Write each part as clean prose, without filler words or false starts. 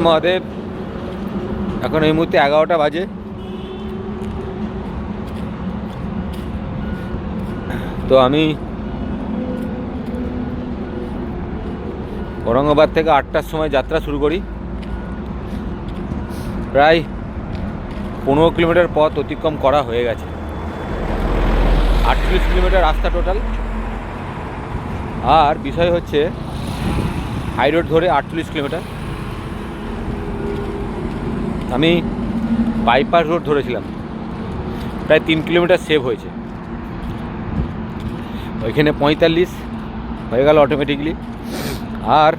মহাদেব। এখন এই মুহূর্তে 11টা বাজে। তো আমি ঔরঙ্গাবাদ থেকে 8টার সময় যাত্রা শুরু করি। প্রায় 15 কিলোমিটার পথ অতিক্রম করা হয়ে গেছে। 38 কিলোমিটার রাস্তা টোটাল। আর বিষয় হচ্ছে হাই রোড ধরে 48 কিলোমিটার। আমি বাইপাস রোড ধরেছিলাম, প্রায় 3 কিলোমিটার সেভ হয়েছে। ওইখানে 45 হয়ে গেল অটোমেটিকলি। আর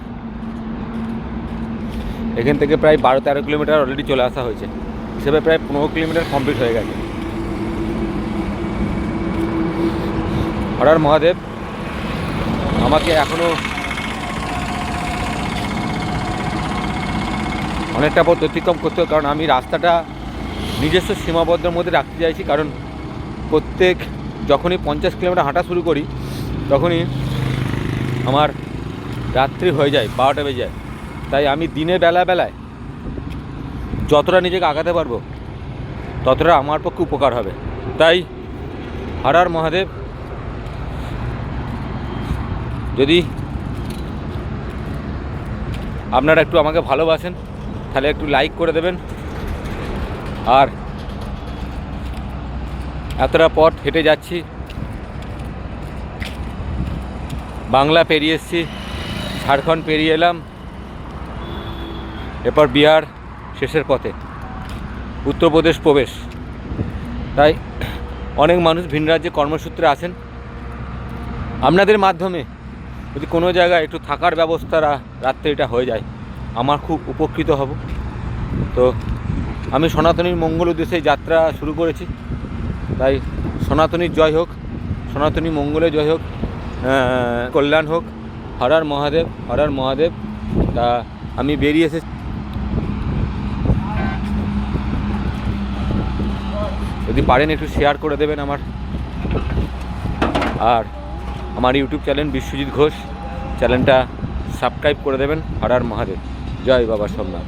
এখান থেকে প্রায় 12-13 কিলোমিটার অলরেডি চলে আসা হয়েছে, হিসেবে প্রায় 15 কিলোমিটার কমপ্লিট হয়ে গেছে। হর হর মহাদেব। আমাকে এখনও অনেকটা পথ অতিক্রম করতে হবে, কারণ আমি রাস্তাটা নিজস্ব সীমাবদ্ধের মধ্যে রাখতে চাইছি। কারণ যখনই 50 কিলোমিটার হাঁটা শুরু করি তখনই আমার রাত্রি হয়ে যায়, 12টা বেজে যায়। তাই আমি দিনের বেলায় যতটা নিজেকে আগাতে পারবো ততটা আমার পক্ষে উপকার হবে। তাই হর হর মহাদেব। যদি আপনারা একটু আমাকে ভালোবাসেন তাহলে একটু লাইক করে দেবেন। আর এতটা পথ হেঁটে যাচ্ছি, বাংলা পেরিয়ে এসেছি, ঝাড়খণ্ড পেরিয়ে এলাম, এরপর বিহার শেষের পথে, উত্তরপ্রদেশ প্রবেশ। তাই অনেক মানুষ ভিন রাজ্যে কর্মসূত্রে আসেন। আপনাদের মাধ্যমে যদি কোনো জায়গায় একটু থাকার ব্যবস্থা রাত্রিটা হয়ে যায় আমার খুব উপকৃত হব। তো আমি সনাতনীর মঙ্গল উদ্দেশ্যে যাত্রা শুরু করেছি। তাই সনাতনীর জয় হোক, সনাতনী মঙ্গলের জয় হোক, কল্যাণ হোক। হর হর মহাদেব, হর হর মহাদেব। তা আমি বেরিয়ে এসেছি। যদি পারেন একটু শেয়ার করে দেবেন আর আমার ইউটিউব চ্যানেল বিশ্বজিৎ ঘোষ চ্যানেলটা সাবস্ক্রাইব করে দেবেন। হর হর মহাদেব। জয় বাবা সোমনাথ।